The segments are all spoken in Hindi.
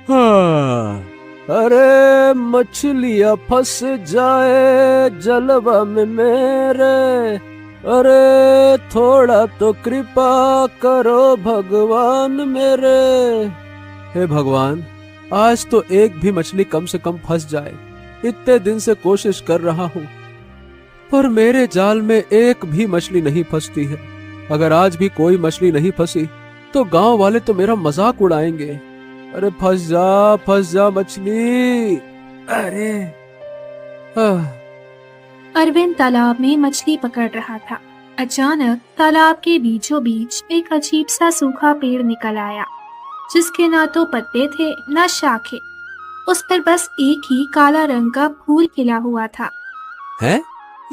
हाँ। अरे मछलियाँ फंस जाए जलवा में मेरे, अरे थोड़ा तो कृपा करो भगवान मेरे। हे भगवान, आज तो एक भी मछली कम से कम फंस जाए। इतने दिन से कोशिश कर रहा हूँ, पर मेरे जाल में एक भी मछली नहीं फंसती है। अगर आज भी कोई मछली नहीं फंसी तो गांव वाले तो मेरा मजाक उड़ाएंगे। अरे फंस जा मछली। अरे आह। अरविंद तालाब में मछली पकड़ रहा था। अचानक तालाब के बीचों बीच एक अजीब सा सूखा पेड़ निकल आया, जिसके ना तो पत्ते थे न शाखे। उस पर बस एक ही काला रंग का फूल खिला हुआ था। है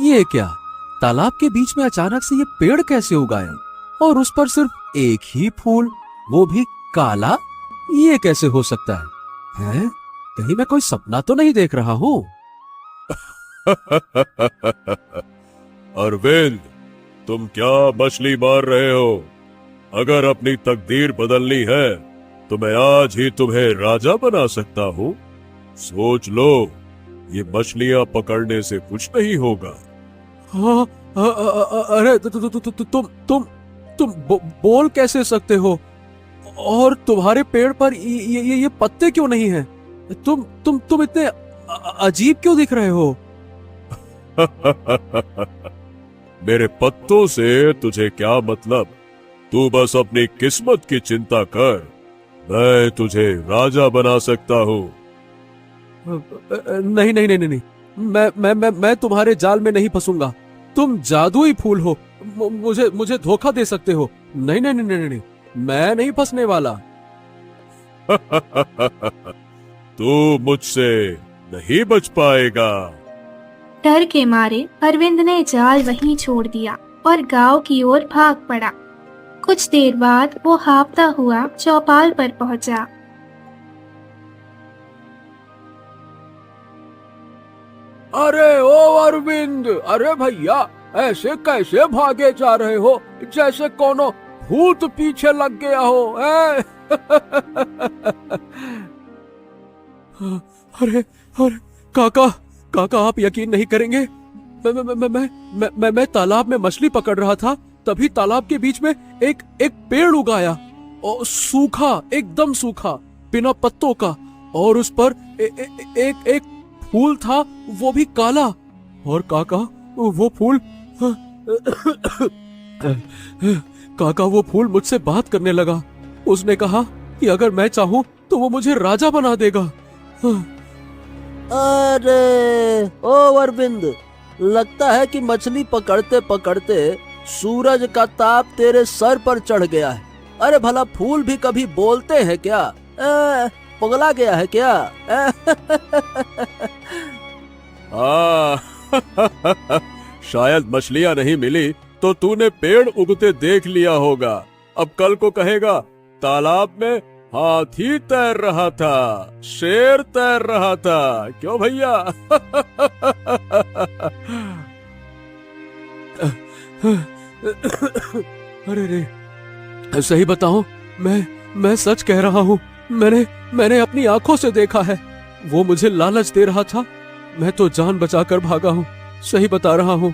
ये क्या? तालाब के बीच में अचानक से ये पेड़ कैसे उगाया? और उस पर सिर्फ एक ही फूल, वो भी काला? ये कैसे हो सकता है? हैं? कहीं मैं कोई सपना तो नहीं देख रहा हूँ? अरविंद, तुम क्या मछली मार रहे हो? अगर अपनी तकदीर बदलनी है तो मैं आज ही तुम्हें राजा बना सकता हूँ। सोच लो, ये मछलियां पकड़ने से कुछ नहीं होगा। हाँ, अरे तुम बोल कैसे सकते हो? और तुम्हारे पेड़ पर ये पत्ते क्यों नहीं हैं? तुम इतने अजीब क्यों दिख रहे हो? मेरे पत्तों से तुझे क्या मतलब? तू बस अपनी किस्मत की चिंता कर, मैं तुझे राजा बना सकता हूँ। नहीं नहीं नहीं नहीं, मैं तुम्हारे जाल में नहीं फंसूंगा। तुम जादुई फूल हो, मुझे धोखा दे सकते हो। नहीं नहीं नहीं नहीं नहीं, मैं नहीं फंसने वाला। तू मुझसे नहीं बच पाएगा। डर के मारे अरविंद ने जाल वहीं छोड़ दिया और गांव की ओर भाग पड़ा। कुछ देर बाद वो हाँफता हुआ चौपाल पर पहुंचा। अरे ओ अरविंद, अरे भैया, ऐसे कैसे भागे जा रहे हो जैसे कोनो भूत पीछे लग गया हो? अरे अरे काका आप यकीन नहीं करेंगे। मैं तालाब में मछली पकड़ रहा था, तभी तालाब के बीच में एक पेड़ उगाया, और सूखा, एकदम सूखा, बिना पत्तों का, और उस पर एक फूल था, वो भी काला। और काका वो फूल काका वो फूल मुझसे बात करने लगा। उसने कहा कि अगर मैं चाहूं तो वो मुझे राजा बना देगा। अरे ओ अरविंद, लगता है कि मछली पकड़ते पकड़ते सूरज का ताप तेरे सर पर चढ़ गया है। अरे भला फूल भी कभी बोलते हैं क्या? पगला गया है क्या? शायद मछलियां नहीं मिली तो तूने पेड़ उगते देख लिया होगा। अब कल को कहेगा तालाब में हाथी तैर रहा था, शेर तैर रहा था। क्यों भैया? अरे रे, सही बताऊं, मैं सच कह रहा हूँ। मैंने अपनी आंखों से देखा है। वो मुझे लालच दे रहा था, मैं तो जान बचाकर भागा हूँ। सही बता रहा हूँ।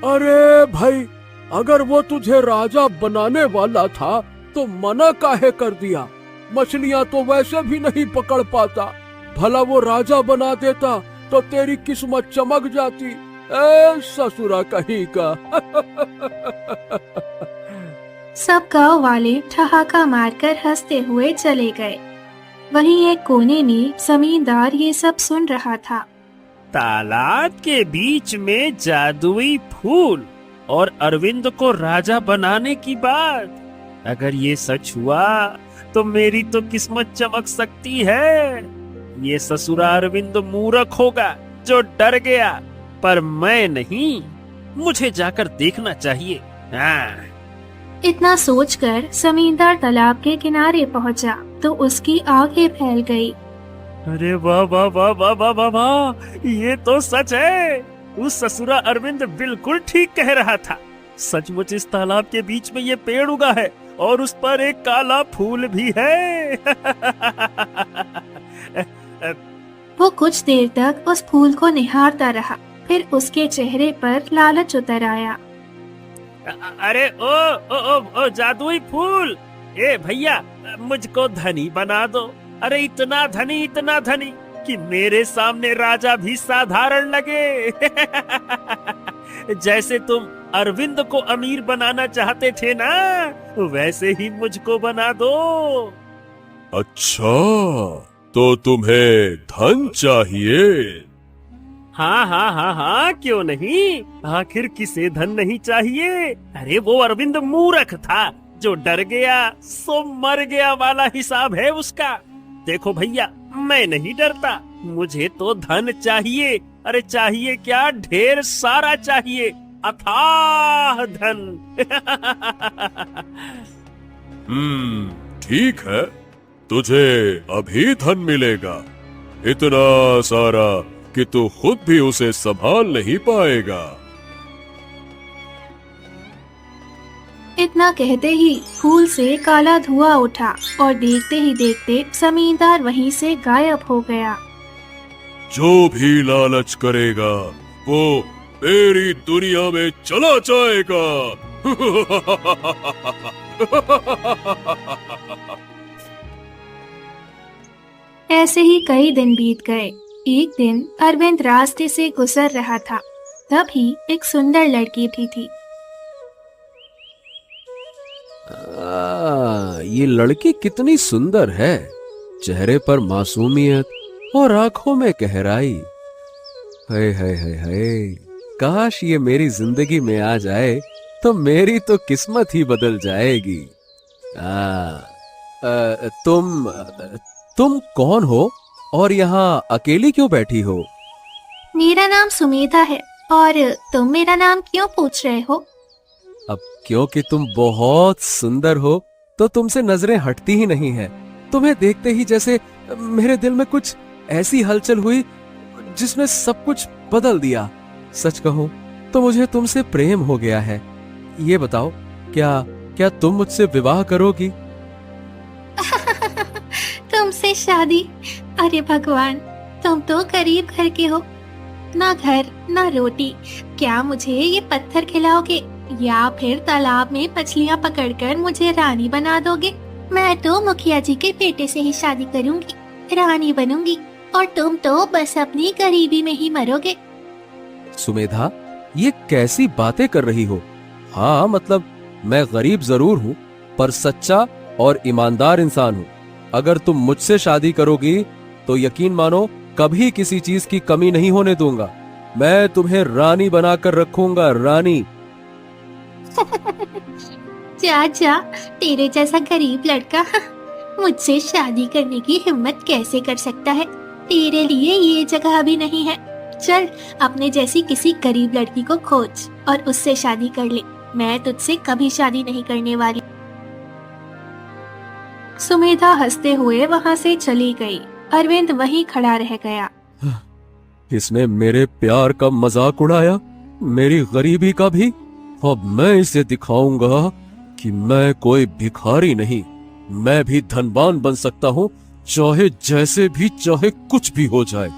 अरे भाई, अगर वो तुझे राजा बनाने वाला था तो मना काहे कर दिया? मछलियां तो वैसे भी नहीं पकड़ पाता, भला वो राजा बना देता तो तेरी किस्मत चमक जाती। ए ससुरा कहीं का। सब गांव वाले ठहाका मारकर हंसते हुए चले गए। वहीं एक कोने में जमींदार ये सब सुन रहा था। तालाब के बीच में जादुई फूल और अरविंद को राजा बनाने की बात, अगर ये सच हुआ तो मेरी तो किस्मत चमक सकती है। ये ससुरा अरविंद मूर्ख होगा जो डर गया, पर मैं नहीं। मुझे जाकर देखना चाहिए। हाँ। इतना सोचकर जमींदार तालाब के किनारे पहुंचा तो उसकी आंखें फैल गई। अरे वाह वाह वाह वाह वाह वाह वाह, ये तो सच है। उस ससुरा अरविंद बिल्कुल ठीक कह रहा था। सचमुच इस तालाब के बीच में ये पेड़ उगा है और उस पर एक काला फूल भी है। वो कुछ देर तक उस फूल को निहारता रहा, फिर उसके चेहरे पर लालच उतर आया। अरे ओ जादुई फूल, ए भैया, मुझको धनी बना दो। अरे इतना धनी कि मेरे सामने राजा भी साधारण लगे। जैसे तुम अरविंद को अमीर बनाना चाहते थे ना, वैसे ही मुझको बना दो। अच्छा, तो तुम्हें धन चाहिए? हाँ, क्यों नहीं? आखिर किसे धन नहीं चाहिए? अरे वो अरविंद मूर्ख था, जो डर गया सो मर गया वाला हिसाब है उसका। देखो भैया, मैं नहीं डरता, मुझे तो धन चाहिए। अरे चाहिए क्या, ढेर सारा चाहिए, अथाह धन। ठीक है, तुझे अभी धन मिलेगा, इतना सारा कि तू खुद भी उसे संभाल नहीं पाएगा। इतना कहते ही फूल से काला धुआं उठा और देखते ही देखते जमींदार वहीं से गायब हो गया। जो भी लालच करेगा वो मेरी दुनिया में चला जाएगा। ऐसे ही कई दिन बीत गए। एक दिन अरविंद रास्ते से गुजर रहा था, तभी एक सुंदर लड़की भी थी। ये लड़की कितनी सुंदर है, चेहरे पर मासूमियत और आंखों में गहराई। हाय हाय हाय हाय, काश ये मेरी जिंदगी में आ जाए तो मेरी तो किस्मत ही बदल जाएगी। तुम कौन हो और यहाँ अकेली क्यों बैठी हो? मेरा नाम सुमेधा है, और तुम मेरा नाम क्यों पूछ रहे हो? अब क्योंकि तुम बहुत सुंदर हो तो तुमसे नजरें हटती ही नहीं हैं। तुम्हें देखते ही जैसे मेरे दिल में कुछ ऐसी हलचल हुई जिसने सब कुछ बदल दिया। सच कहूं तो मुझे तुमसे प्रेम हो गया है। ये बताओ, क्या तुम मुझसे विवाह करोगी? तुमसे शादी? अरे भगवान, तुम तो गरीब घर के हो, ना घर ना रोटी। क्या मुझे ये पत्थर खिलाओगे या फिर तालाब में मछलियाँ पकड़कर मुझे रानी बना दोगे? मैं तो मुखिया जी के बेटे से ही शादी करूंगी, रानी बनूंगी, और तुम तो बस अपनी गरीबी में ही मरोगे। सुमेधा, ये कैसी बातें कर रही हो? हाँ, मतलब मैं गरीब जरूर हूँ, पर सच्चा और ईमानदार इंसान हूँ। अगर तुम मुझसे शादी करोगी तो यकीन मानो कभी किसी चीज की कमी नहीं होने दूंगा। मैं तुम्हें रानी बनाकर रखूंगा, रानी। जा, तेरे जैसा गरीब लड़का मुझसे शादी करने की हिम्मत कैसे कर सकता है? तेरे लिए ये जगह भी नहीं है। चल, अपने जैसी किसी गरीब लड़की को खोज और उससे शादी कर ले। मैं तुझसे कभी शादी नहीं करने वाली। सुमेधा हंसते हुए वहाँ से चली गई। अरविंद वहीं खड़ा रह गया। इसने मेरे प्यार का मजाक उड़ाया, मेरी गरीबी का भी। अब मैं इसे दिखाऊंगा कि मैं कोई भिखारी नहीं, मैं भी धनवान बन सकता हूँ, चाहे जैसे भी, चाहे कुछ भी हो जाए।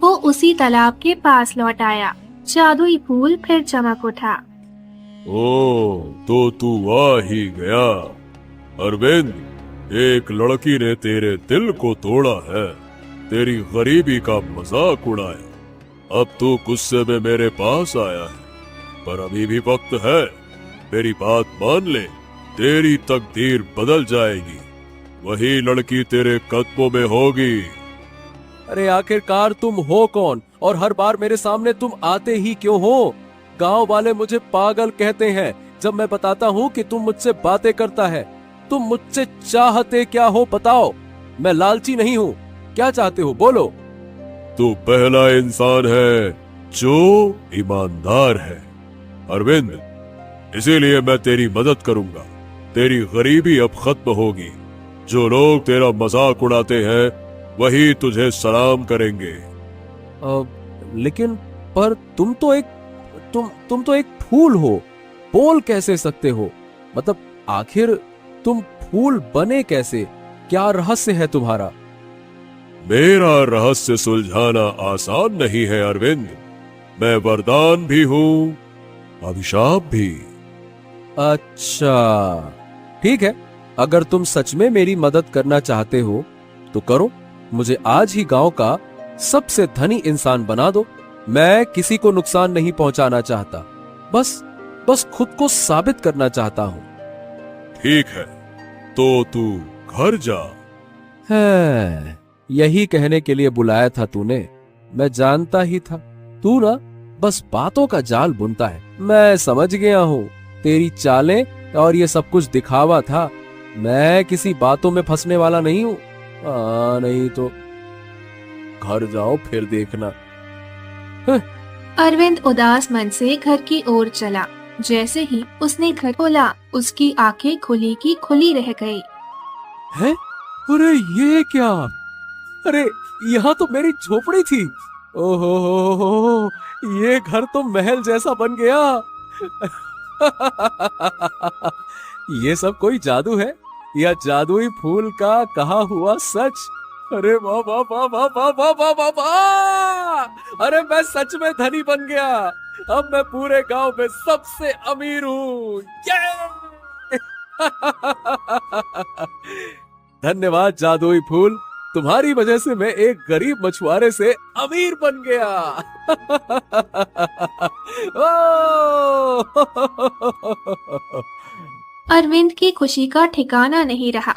वो उसी तालाब के पास लौट आया। जादुई फूल फिर चमक उठा। ओ, तो तू आ ही गया। अरविंद, एक लड़की ने तेरे दिल को तोड़ा है, तेरी गरीबी का मजाक उड़ाया। अब तू गुस्से में मेरे पास आया है, पर अभी भी वक्त है। मेरी बात मान ले, तेरी तकदीर बदल जाएगी। वही लड़की तेरे कदमों में होगी। अरे आखिरकार तुम हो कौन, और हर बार मेरे सामने तुम आते ही क्यों हो? गांव वाले मुझे पागल कहते हैं जब मैं बताता हूँ कि तुम मुझसे बातें करता है। तुम मुझसे चाहते क्या हो बताओ? मैं लालची नहीं हूँ, क्या चाहते हो बोलो? तू पहला इंसान है जो ईमानदार है अरविंद, इसीलिए मैं तेरी मदद करूंगा। तेरी गरीबी अब खत्म होगी। जो लोग तेरा मजाक उड़ाते हैं वही तुझे सलाम करेंगे। लेकिन पर तुम तो एक फूल हो, बोल कैसे सकते हो? मतलब आखिर तुम फूल बने कैसे? क्या रहस्य है तुम्हारा? मेरा रहस्य सुलझाना आसान नहीं है अरविंद। मैं वरदान भी हूँ, अभिशाप भी। अच्छा, ठीक है। अगर तुम सच में मेरी मदद करना चाहते हो तो करो। मुझे आज ही गांव का सबसे धनी इंसान बना दो। मैं किसी को नुकसान नहीं पहुंचाना चाहता, बस खुद को साबित करना चाहता हूं। ठीक है, तो तू घर जा। है, यही कहने के लिए बुलाया था तूने। मैं जानता ही था, तू ना बस बातों का जाल बुनता है। मैं समझ गया हूँ, तेरी चालें और ये सब कुछ दिखावा था। मैं किसी बातों में फंसने वाला नहीं हूँ। नहीं तो घर जाओ, फिर देखना। अरविंद उदास मन से घर की ओर चला। जैसे ही उसने घर खोला, उसकी आंखें खुली की खुली रह गई। है? अरे ये क्या? अरे यहाँ तो मेरी झोपड़ी थी। ओहो, ये घर तो महल जैसा बन गया। ये सब कोई जादू है या जादुई फूल का कहा हुआ सच? अरे वाह वाह वाह वाह वाह वाह वाह वाह वाह! अरे मैं सच में धनी बन गया। अब मैं पूरे गांव में सबसे अमीर हूँ। धन्यवाद जादुई फूल, तुम्हारी वजह से मैं एक गरीब मछुआरे से अमीर बन गया। अरविंद की खुशी का ठिकाना नहीं रहा।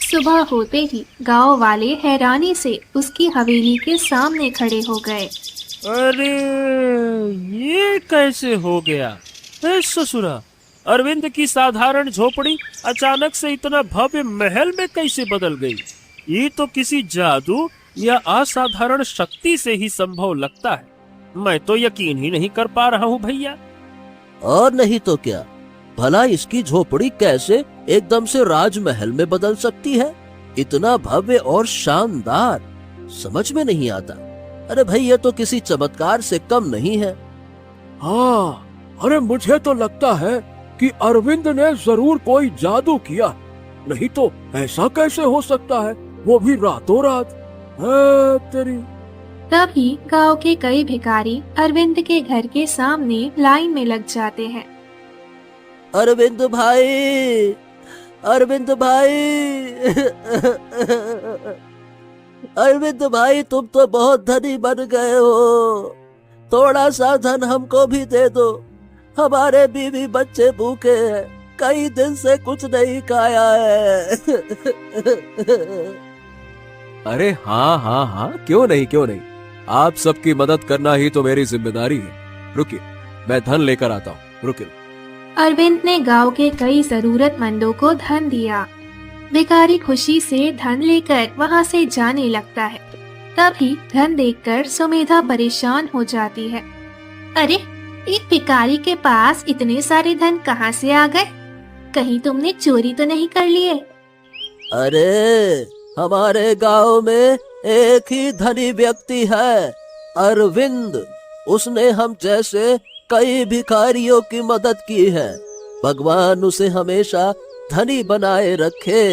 सुबह होते ही गांव वाले हैरानी से उसकी हवेली के सामने खड़े हो गए। अरे ये कैसे हो गया? ससुरा, अरविंद की साधारण झोपड़ी अचानक से इतना भव्य महल में कैसे बदल गई? ये तो किसी जादू या असाधारण शक्ति से ही संभव लगता है। मैं तो यकीन ही नहीं कर पा रहा हूँ भैया। और नहीं तो क्या, भला इसकी झोपड़ी कैसे एकदम से राजमहल में बदल सकती है? इतना भव्य और शानदार, समझ में नहीं आता। अरे भाई, ये तो किसी चमत्कार से कम नहीं है। हाँ, अरे मुझे तो लगता है कि अरविंद ने जरूर कोई जादू किया, नहीं तो ऐसा कैसे हो सकता है, वो भी रातों रात। तेरी। तभी गांव के कई भिखारी अरविंद के घर के सामने लाइन में लग जाते हैं। अरविंद भाई, अरविंद भाई, अरविंद भाई, तुम तो बहुत धनी बन गए हो। थोड़ा सा धन हमको भी दे दो। हमारे बीवी बच्चे भूखे हैं, कई दिन से कुछ नहीं खाया है। अरे हाँ हाँ हाँ, क्यों नहीं। आप सबकी मदद करना ही तो मेरी जिम्मेदारी है। रुकिए, मैं धन लेकर आता हूँ, रुकिए। अरविंद ने गांव के कई जरूरतमंदों को धन दिया। भिखारी खुशी से धन लेकर वहां से जाने लगता है। तभी धन देखकर सुमेधा परेशान हो जाती है। अरे, एक भिखारी के पास इतने सारे धन कहां से आ गए? कहीं तुमने चोरी तो नहीं कर लिए? अरे, हमारे गांव में एक ही धनी व्यक्ति है, अरविंद। उसने हम जैसे कई भिखारियों की मदद की है। भगवान उसे हमेशा धनी बनाए रखे।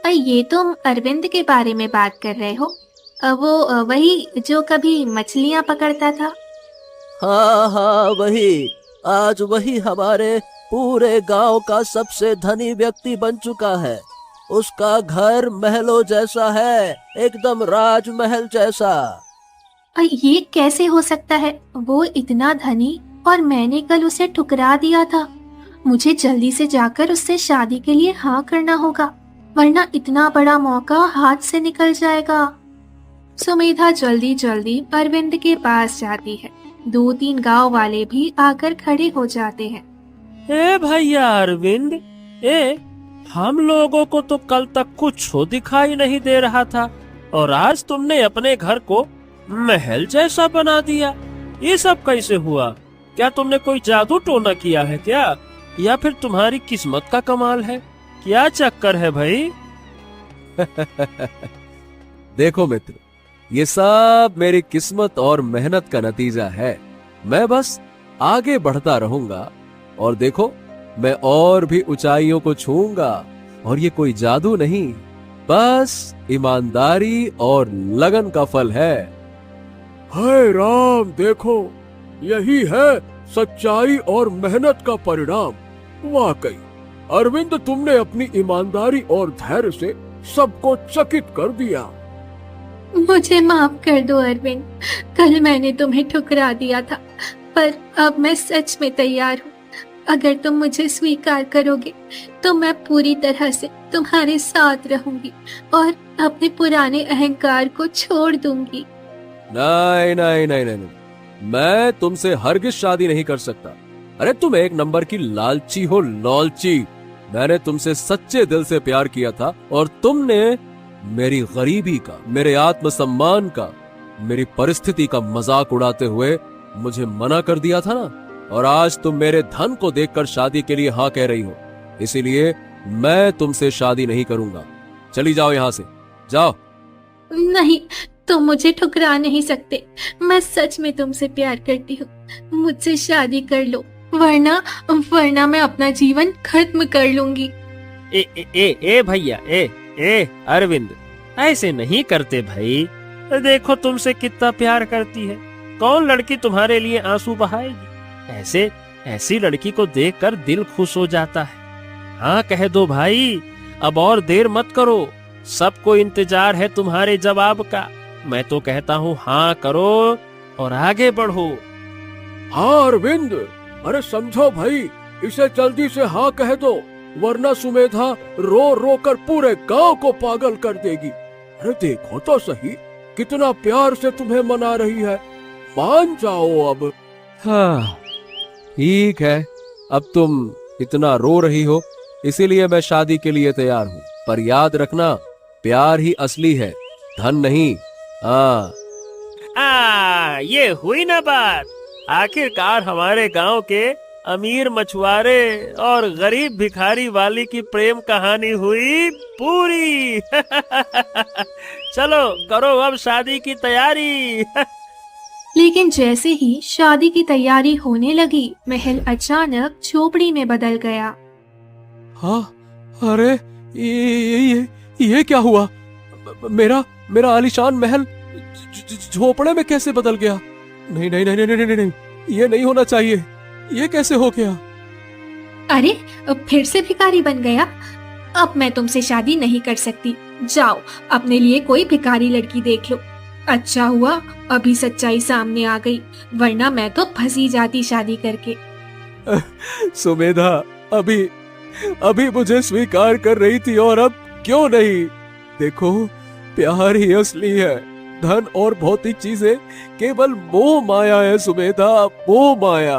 ये तुम अरविंद के बारे में बात कर रहे हो? वो वही जो कभी मछलियाँ पकड़ता था? हाँ हाँ, वही। आज वही हमारे पूरे गांव का सबसे धनी व्यक्ति बन चुका है। उसका घर महलों जैसा है, एकदम राजमहल जैसा। ये कैसे हो सकता है? वो इतना धनी और मैंने कल उसे ठुकरा दिया था। मुझे जल्दी से जाकर उससे शादी के लिए हाँ करना होगा, वरना इतना बड़ा मौका हाथ से निकल जाएगा। सुमेधा जल्दी जल्दी अरविंद के पास जाती है। 2-3 गांव वाले भी आकर खड़े हो जाते हैं। ए भैया अरविंद, हम लोगों को तो कल तक कुछ दिखाई नहीं दे रहा था और आज तुमने अपने घर को महल जैसा बना दिया। ये सब कैसे हुआ? क्या तुमने कोई जादू टोना किया है क्या? या फिर तुम्हारी किस्मत का कमाल है? क्या चक्कर है भाई? देखो मित्र, ये सब मेरी किस्मत और मेहनत का नतीजा है। मैं बस आगे बढ़ता रहूंगा और देखो मैं और भी ऊंचाइयों को छूऊंगा। और ये कोई जादू नहीं, बस ईमानदारी और लगन का फल है। हाय राम, देखो यही है सच्चाई और मेहनत का परिणाम। वाकई अरविंद, तुमने अपनी ईमानदारी और धैर्य से सबको चकित कर दिया। मुझे माफ कर दो अरविंद, कल मैंने तुम्हें ठुकरा दिया था, पर अब मैं सच में तैयार हूँ। अगर तुम मुझे स्वीकार करोगे तो मैं पूरी तरह से तुम्हारे साथ रहूंगी और अपने पुराने अहंकार को छोड़ दूंगी। नहीं नहीं नहीं नहीं, नहीं। मैं तुमसे हरगिज शादी नहीं कर सकता। अरे तुम एक नंबर की लालची हो, लालची। मैंने तुमसे सच्चे दिल से प्यार किया था और तुमने मेरी गरीबी का, मेरे आत्मसम्मान का, मेरी परिस्थिति का मजाक उड़ाते हुए मुझे मना कर दिया था ना। और आज तुम मेरे धन को देखकर शादी के लिए हाँ कह रही हो, इसीलिए मैं तुमसे शादी नहीं करूंगा। चली जाओ यहाँ से, जाओ। नहीं, तुम मुझे ठुकरा नहीं सकते। मैं सच में तुमसे प्यार करती हूँ। मुझसे शादी कर लो, वरना मैं अपना जीवन खत्म कर लूंगी। ए ए ए, ए भैया, ए अरविंद, ऐसे नहीं करते भाई। देखो तुमसे कितना प्यार करती है, कौन लड़की तुम्हारे लिए आंसू बहाएगी। ऐसी लड़की को देखकर दिल खुश हो जाता है। हाँ कह दो भाई, अब और देर मत करो, सबको इंतजार है तुम्हारे जवाब का। मैं तो कहता हूँ हाँ करो और आगे बढ़ो। हाँ अरविंद, अरे समझो भाई, इसे जल्दी से हाँ कह दो, वरना सुमेधा रो रो कर पूरे गांव को पागल कर देगी। अरे देखो तो सही, कितना प्यार से तुम्हें मना रही है। मान जाओ अब। हाँ ठीक है, अब तुम इतना रो रही हो, इसीलिए मैं शादी के लिए तैयार हूँ। पर याद रखना, प्यार ही असली है, धन नहीं। हाँ ये हुई ना बात। आखिरकार हमारे गांव के अमीर मछुआरे और गरीब भिखारी वाली की प्रेम कहानी हुई पूरी। चलो करो अब शादी की तैयारी। लेकिन जैसे ही शादी की तैयारी होने लगी, महल अचानक झोपड़ी में बदल गया। हाँ, अरे ये क्या हुआ? मेरा आलीशान महल झोपड़े में कैसे बदल गया? नहीं नहीं नहीं नहीं नहीं नहीं, ये नहीं होना चाहिए। ये कैसे हो गया? अरे फिर से भिखारी बन गया। अब मैं तुमसे शादी नहीं कर सकती। जाओ अपने लिए कोई भिखारी लड़की देख लो। अच्छा हुआ अभी सच्चाई सामने आ गई, वरना मैं तो फंसी जाती शादी करके। सुमेधा अभी मुझे स्वीकार कर रही थी और अब क्यों नहीं? देखो, प्यार ही असली है, धन और भौतिक चीजें केवल मोह माया है सुमेधा, मोह माया।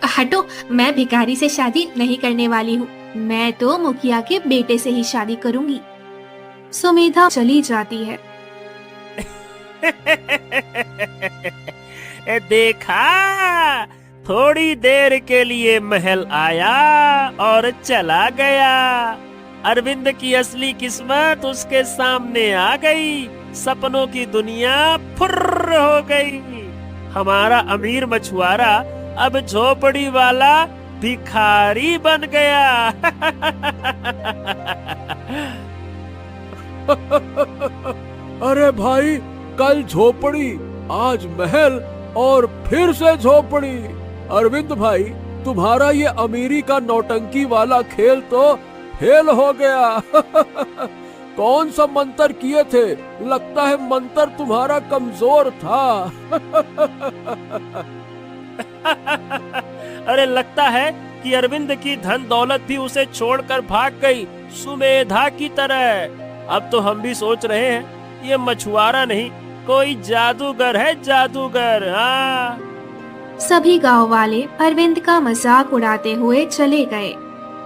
हटो, मैं भिखारी से शादी नहीं करने वाली हूँ। मैं तो मुखिया के बेटे से ही शादी करूंगी। सुमेधा चली जाती है। देखा, थोड़ी देर के लिए महल आया और चला गया। अरविंद की असली किस्मत उसके सामने आ गई। सपनों की दुनिया फुर्र हो गई। हमारा अमीर मछुआरा अब झोपड़ी वाला भिखारी बन गया। अरे भाई, कल झोपड़ी, आज महल और फिर से झोपड़ी। अरविंद भाई, तुम्हारा ये अमीरी का नौटंकी वाला खेल तो फेल हो गया। कौन सा मंत्र किए थे? लगता है मंत्र तुम्हारा कमजोर था। अरे लगता है कि अरविंद की धन दौलत भी उसे छोड़कर भाग गई, सुमेधा की तरह। अब तो हम भी सोच रहे हैं ये मछुआरा नहीं, कोई जादूगर है, जादूगर। हाँ। सभी गांव वाले अरविंद का मजाक उड़ाते हुए चले गए।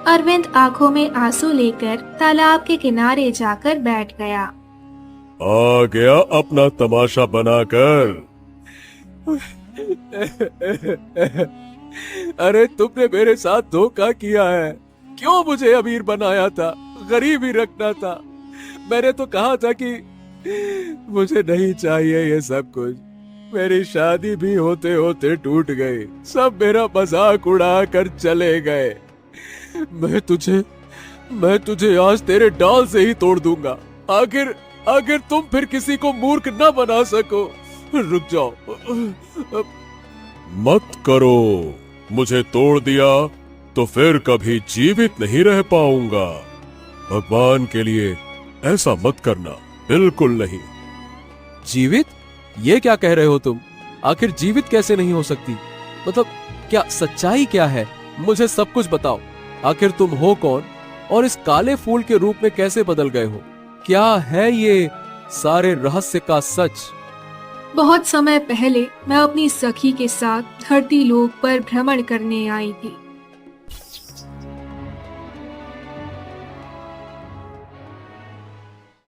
अरविंद आंखों में आंसू लेकर तालाब के किनारे जाकर बैठ गया। आ गया अपना तमाशा बनाकर। अरे तुमने मेरे साथ धोखा किया है। क्यों मुझे अमीर बनाया था? गरीब ही रखना था। मैंने तो कहा था कि मुझे नहीं चाहिए ये सब कुछ। मेरी शादी भी होते होते टूट गई, सब मेरा मजाक उड़ा कर चले गए। मैं तुझे आज तेरे डाल से ही तोड़ दूंगा। आखिर तुम फिर किसी को मूर्ख न बना सको। रुक जाओ। मत करो, मुझे तोड़ दिया तो फिर कभी जीवित नहीं रह पाऊंगा। भगवान के लिए ऐसा मत करना, बिल्कुल नहीं। जीवित? ये क्या कह रहे हो तुम? आखिर जीवित कैसे नहीं हो सकती? मतलब क्या सच्चाई क्या है? मुझे सब कुछ बताओ। आखिर तुम हो कौन और इस काले फूल के रूप में कैसे बदल गए हो? क्या है ये सारे रहस्य का सच? बहुत समय पहले मैं अपनी सखी के साथ धरती लोक पर भ्रमण करने आई थी।